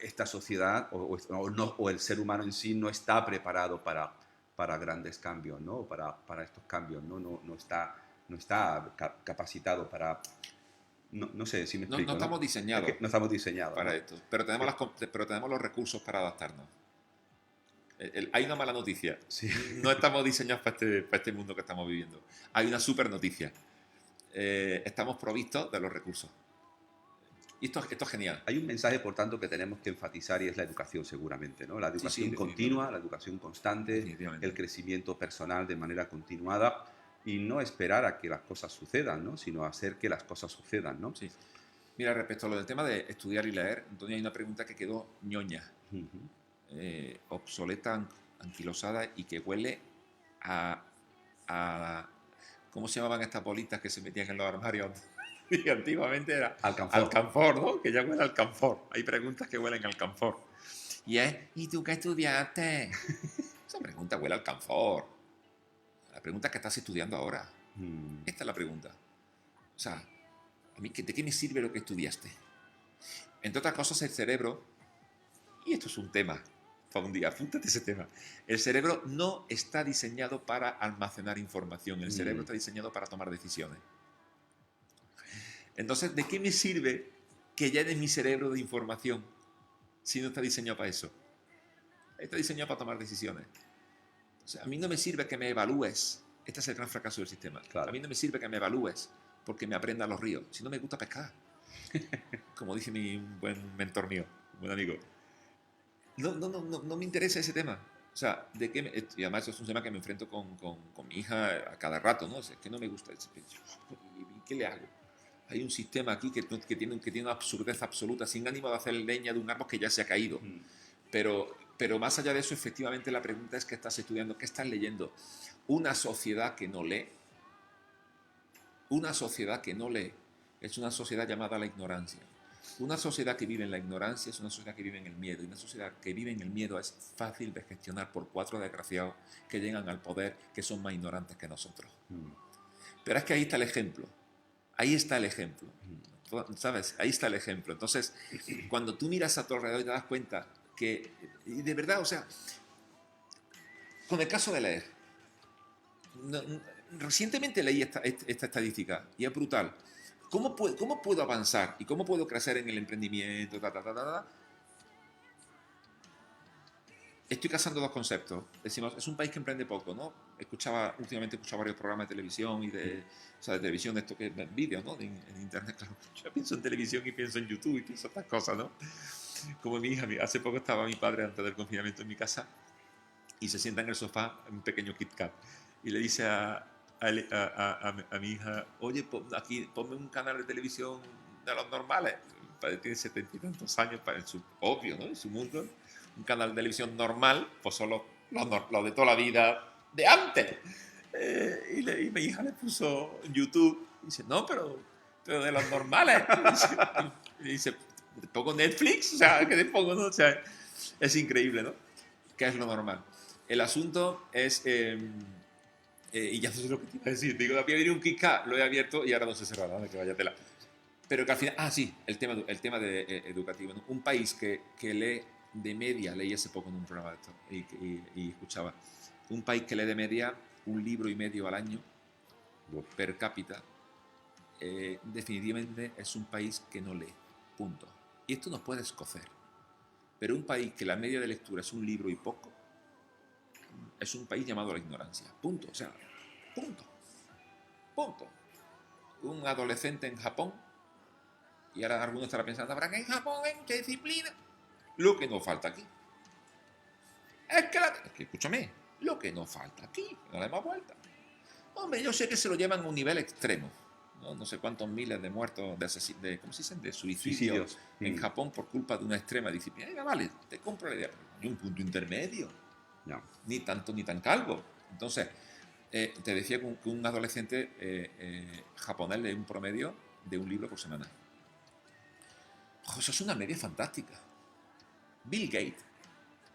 esta sociedad o el ser humano en sí no está preparado para grandes cambios, ¿no? Para estos cambios, ¿no? No está capacitado para... No sé si me explico. No estamos diseñados Es que no estamos diseñados para ¿no? esto, pero tenemos los recursos para adaptarnos. Hay una mala noticia. Sí. No estamos diseñados para este mundo que estamos viviendo. Hay una super noticia. Estamos provistos de los recursos. Y esto es genial. Hay un mensaje, por tanto, que tenemos que enfatizar y es la educación, seguramente, ¿no? La educación Sí, continua, la educación constante, Definitivamente. el crecimiento personal de manera continuada y no esperar a que las cosas sucedan, ¿no? Sino hacer que las cosas sucedan, ¿no? Sí. Mira, respecto a lo del tema de estudiar y leer, Antonio, hay una pregunta que quedó ñoña, obsoleta, anquilosada y que huele a... ¿Cómo se llamaban estas bolitas que se metían en los armarios? Y antiguamente era Alcanfor. alcanfor, ¿no? Que ya huele a alcanfor. Hay preguntas que huelen a alcanfor. Y es, ¿y tú qué estudiaste? Esa pregunta huele a alcanfor. La pregunta es que estás estudiando ahora. Esta es la pregunta. O sea, ¿a mí de qué me sirve lo que estudiaste? Entre otras cosas, el cerebro, y esto es un tema para un día, apúntate ese tema. El cerebro no está diseñado para almacenar información. El cerebro está diseñado para tomar decisiones. Entonces, ¿de qué me sirve que llene mi cerebro de información si no está diseñado para eso? Está diseñado para tomar decisiones. O sea, a mí no me sirve que me evalúes. Este es el gran fracaso del sistema. Claro. A mí no me sirve que me evalúes porque me aprenda los ríos. Si no me gusta pescar. Como dice un buen mentor mío, un buen amigo. No me interesa ese tema. O sea, y además es un tema que me enfrento con mi hija a cada rato, ¿no? O sea, es que no me gusta. ¿Y qué le hago? Hay un sistema aquí que tiene una absurdez absoluta, sin ánimo de hacer leña de un árbol que ya se ha caído. Pero más allá de eso, efectivamente, la pregunta es: ¿qué estás estudiando? ¿Qué estás leyendo? Una sociedad que no lee, es una sociedad llamada la ignorancia. Una sociedad que vive en la ignorancia es una sociedad que vive en el miedo. Y una sociedad que vive en el miedo es fácil de gestionar por 4 desgraciados que llegan al poder, que son más ignorantes que nosotros. Pero es que ahí está el ejemplo. Ahí está el ejemplo. ¿Sabes? Ahí está el ejemplo. Entonces, cuando tú miras a tu alrededor y te das cuenta que, y de verdad, o sea, con el caso de leer, recientemente leí esta estadística y es brutal. ¿Cómo puedo avanzar y cómo puedo crecer en el emprendimiento? Estoy casando dos conceptos. Decimos, es un país que emprende poco, ¿no? Últimamente escuchaba varios programas de televisión de televisión, de esto que es vídeo, ¿no? En internet, claro. Yo pienso en televisión y pienso en YouTube y pienso estas cosas, ¿no? Como mi hija, hace poco estaba mi padre antes del confinamiento en mi casa y se sienta en el sofá un pequeño Kit Kat y le dice a mi hija: oye, ponme un canal de televisión de los normales. Mi padre tiene 70 y tantos años, obvio, ¿no? En su mundo. Un canal de televisión normal, pues son los de toda la vida de antes. Y mi hija le puso en YouTube y dice: no, pero pero de los normales. Y dice, ¿te pongo Netflix? O sea, ¿qué te pongo? ¿No? O sea, es increíble, ¿no? ¿Qué es lo normal? El asunto es... y ya no sé lo que te iba a decir. Digo, había venido un KitKat, lo he abierto y ahora no se cerrado, ¿no? Que vaya tela. Pero que al final... Ah, sí, el tema educativo, ¿no? Un país que lee de media, leí hace poco en un programa de esto y escuchaba, un país que lee de media 1,5 libros al año per cápita, definitivamente es un país que no lee, punto. Y esto nos puede escocer. Pero un país que la media de lectura es 1 libro y poco, es un país llamado a la ignorancia, punto. O sea, punto. Punto. Un adolescente en Japón, y ahora alguno estará pensando, ¿habrá que en Japón hay mucha disciplina? Lo que nos falta aquí. Es que escúchame, lo que nos falta aquí, no le damos vuelta. Hombre, yo sé que se lo llevan a un nivel extremo. No sé cuántos miles de muertos, ¿cómo se dicen? De suicidios en Japón por culpa de una extrema disciplina. Venga, vale, te compro la idea. Ni un punto intermedio. No. Ni tanto ni tan calvo. Entonces, te decía que un adolescente japonés lee un promedio de 1 libro por semana. Ojo, eso es una media fantástica. Bill Gates,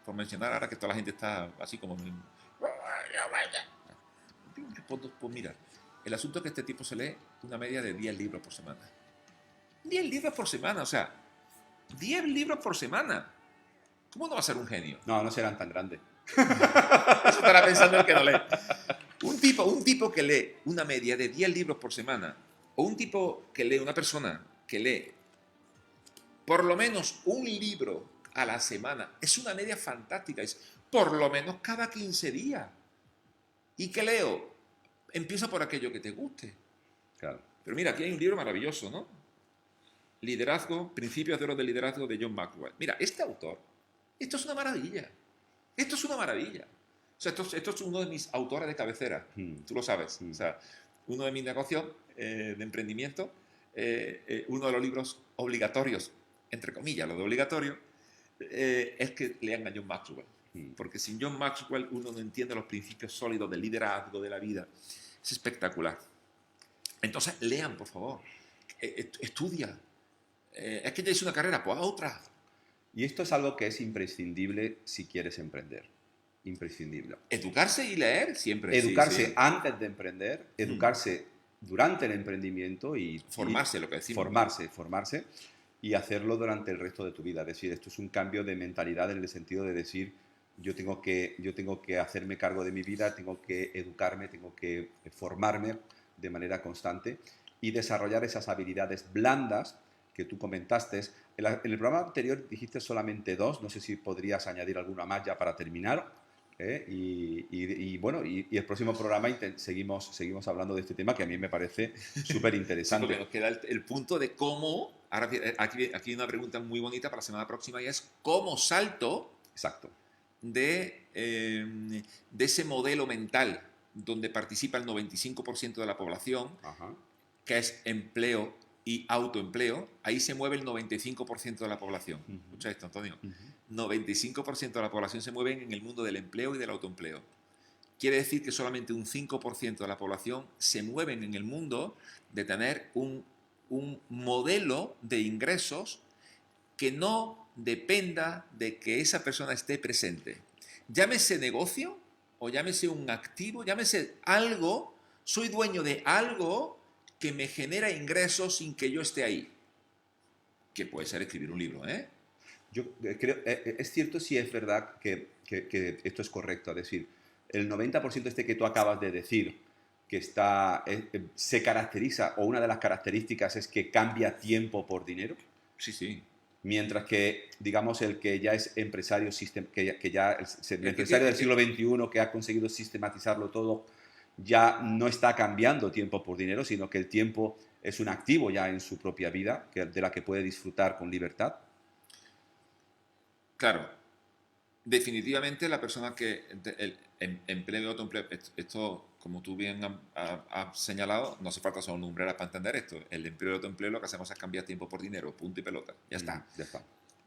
por mencionar ahora que toda la gente está así como... Pues mira, el asunto es que este tipo se lee una media de 10 libros por semana. 10 libros por semana, o sea, 10 libros por semana. ¿Cómo no va a ser un genio? No, no serán tan grandes. Eso estará pensando el que no lee. Un tipo que lee una media de 10 libros por semana, o una persona que lee por lo menos 1 libro a la semana, es una media fantástica, es por lo menos cada 15 días. ¿Y qué leo? Empieza por aquello que te guste. Claro. Pero mira, aquí hay un libro maravilloso, ¿no? Liderazgo, Principios de Oro del Liderazgo de John Maxwell. Mira, este autor, esto es una maravilla. Esto es una maravilla. O sea, esto es uno de mis autores de cabecera. Tú lo sabes. O sea, uno de mis negocios de emprendimiento, uno de los libros obligatorios, entre comillas, lo de obligatorio, es que lean a John Maxwell. Porque sin John Maxwell uno no entiende los principios sólidos del liderazgo, de la vida. Es espectacular. Entonces, lean, por favor. Estudia. Es que ya hice una carrera, pues a otra. Y esto es algo que es imprescindible si quieres emprender. Imprescindible. Educarse y leer siempre. Educarse sí. antes de emprender, educarse durante el emprendimiento y... Formarse, lo que decimos. Formarse y hacerlo durante el resto de tu vida. Es decir, esto es un cambio de mentalidad en el sentido de decir, yo tengo que hacerme cargo de mi vida, tengo que educarme, tengo que formarme de manera constante y desarrollar esas habilidades blandas que tú comentaste. En el programa anterior dijiste solamente 2, no sé si podrías añadir alguna más ya para terminar. Bueno, el próximo programa seguimos hablando de este tema que a mí me parece súper interesante. Sí, porque nos queda el punto de cómo, ahora aquí hay una pregunta muy bonita para la semana próxima y es cómo salto Exacto. de ese modelo mental donde participa el 95% de la población, Ajá. que es empleo y autoempleo, ahí se mueve el 95% de la población. Escucha esto, Antonio. 95% de la población se mueve en el mundo del empleo y del autoempleo. Quiere decir que solamente un 5% de la población se mueven en el mundo de tener un modelo de ingresos que no dependa de que esa persona esté presente. Llámese negocio o llámese un activo, llámese algo, soy dueño de algo que me genera ingresos sin que yo esté ahí. Que puede ser escribir un libro, ¿eh? Yo creo, es cierto si es verdad que esto es correcto, es decir, el 90% que tú acabas de decir que se caracteriza, o una de las características es que cambia tiempo por dinero. Sí. Mientras que, digamos, el que ya es empresario, el empresario del siglo XXI que ha conseguido sistematizarlo todo, ya no está cambiando tiempo por dinero, sino que el tiempo es un activo ya en su propia vida, de la que puede disfrutar con libertad. Claro, definitivamente la persona que el empleo y autoempleo, esto como tú bien has señalado, no hace falta solo numbreras para entender esto. El empleo y autoempleo lo que hacemos es cambiar tiempo por dinero, punto y pelota. Ya está.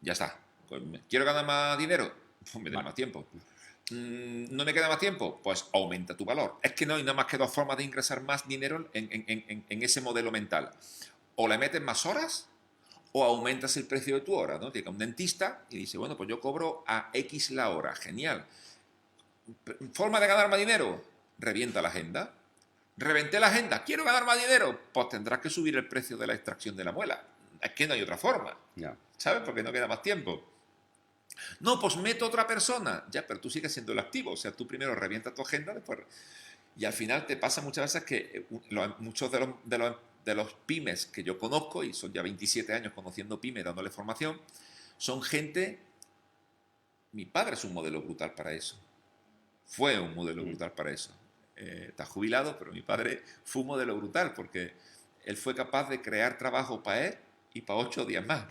Ya está. ¿Quiero ganar más dinero? Pues me da más tiempo. ¿No me queda más tiempo? Pues aumenta tu valor. Es que no hay nada más que 2 formas de ingresar más dinero en ese modelo mental. o le metes más horas o aumentas el precio de tu hora, ¿no? Llega un dentista y dice, bueno, pues yo cobro a X la hora, genial. ¿Forma de ganar más dinero? Revienta la agenda. Reventé la agenda, quiero ganar más dinero, pues tendrás que subir el precio de la extracción de la muela. Es que no hay otra forma, Ya. ¿sabes? Porque no queda más tiempo. No, pues meto otra persona. Ya, pero tú sigues siendo el activo. O sea, tú primero revientas tu agenda, después... Y al final te pasa muchas veces que muchos de los pymes que yo conozco, y son ya 27 años conociendo pymes, dándole formación, son gente... Mi padre es un modelo brutal para eso. Fue un modelo brutal para eso. Está jubilado, pero mi padre fue un modelo brutal porque él fue capaz de crear trabajo para él y para 8 días más.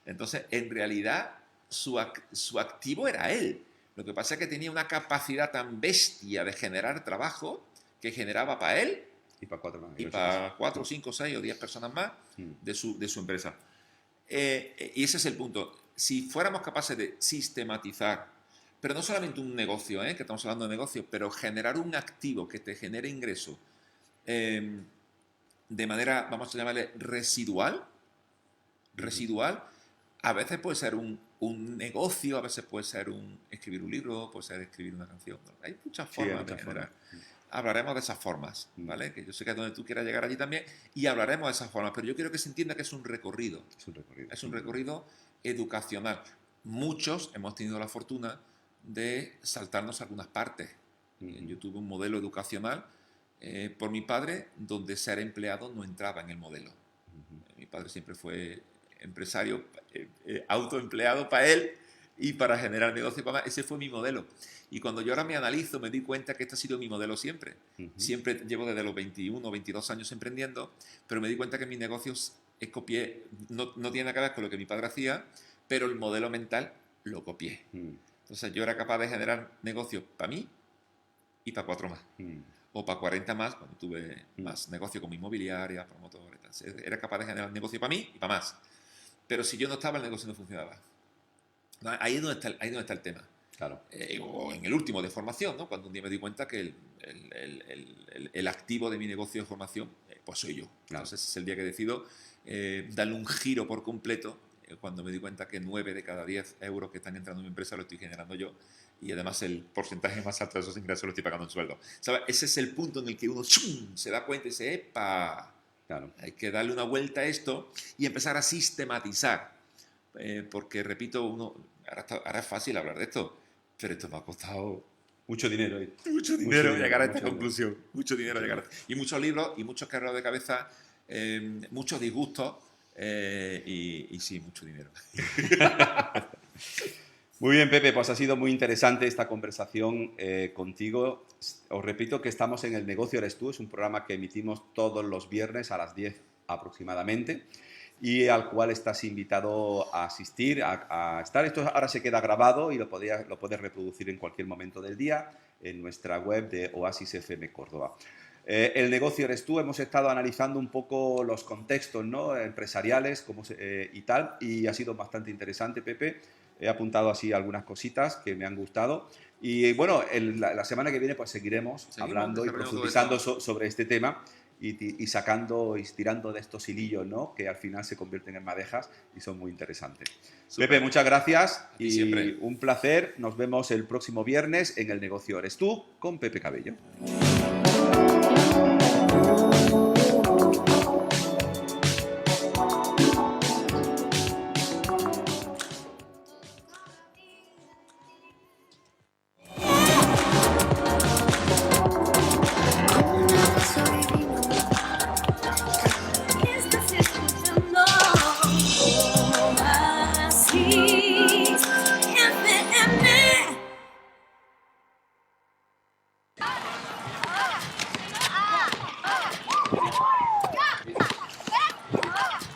Entonces, en realidad, su activo era él. Lo que pasa es que tenía una capacidad tan bestia de generar trabajo que generaba para él Y para 4 más. y para 4, 5, 6 o 10 personas más de su empresa. Y ese es el punto. Si fuéramos capaces de sistematizar, pero no solamente un negocio, que estamos hablando de negocio, pero generar un activo que te genere ingreso de manera, vamos a llamarle residual, a veces puede ser un negocio, a veces puede ser escribir un libro, puede ser escribir una canción. Hay muchas formas de generar. Hablaremos de esas formas, ¿vale? Que yo sé que es donde tú quieras llegar allí también, y hablaremos de esas formas, pero yo quiero que se entienda que es un recorrido. Es un recorrido educacional. Muchos hemos tenido la fortuna de saltarnos algunas partes. Yo tuve un modelo educacional por mi padre donde ser empleado no entraba en el modelo. Mi padre siempre fue empresario, autoempleado para él y para generar negocio para más. Ese fue mi modelo. Y cuando yo ahora me analizo, me doy cuenta que este ha sido mi modelo siempre. Siempre llevo desde los 21 o 22 años emprendiendo, pero me di cuenta que mis negocios copié, no tiene nada que ver con lo que mi padre hacía, pero el modelo mental lo copié. Entonces yo era capaz de generar negocios para mí y para 4 más. O para 40 más, cuando tuve más negocio como inmobiliaria, promotor y tal. Era capaz de generar negocio para mí y para más. Pero si yo no estaba, el negocio no funcionaba. Ahí es donde está el tema. Claro. O en el último de formación, ¿no? Cuando un día me di cuenta que el activo de mi negocio de formación, pues soy yo. Claro. Entonces es el día que decido darle un giro por completo, cuando me di cuenta que 9 de cada 10 euros que están entrando en mi empresa lo estoy generando yo, y además el porcentaje más alto de esos ingresos lo estoy pagando en sueldo. ¿Sabes? Ese es el punto en el que uno se da cuenta y dice, ¡epa! Claro. Hay que darle una vuelta a esto y empezar a sistematizar. Porque, repito, ahora es fácil hablar de esto, pero esto me ha costado Mucho dinero. mucho dinero llegar a esta mucho conclusión. Mucho dinero llegar a... Y muchos libros y muchos quebrados de cabeza, muchos disgustos y sí, mucho dinero. Muy bien, Pepe, pues ha sido muy interesante esta conversación contigo. Os repito que estamos en El Negocio Eres Tú, es un programa que emitimos todos los viernes a las 10 aproximadamente y al cual estás invitado a asistir, a estar. Esto ahora se queda grabado y lo puedes reproducir en cualquier momento del día en nuestra web de Oasis FM Córdoba. El Negocio Eres Tú, hemos estado analizando un poco los contextos, ¿no?, empresariales y tal, y ha sido bastante interesante, Pepe. He apuntado así algunas cositas que me han gustado. Y bueno, la semana que viene pues seguiremos hablando y profundizando sobre este tema y sacando y tirando de estos hilillos, ¿no?, que al final se convierten en madejas y son muy interesantes. Super. Pepe, muchas gracias y siempre un placer. Nos vemos el próximo viernes en El Negocio Eres Tú con Pepe Cabello.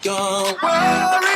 Don't worry.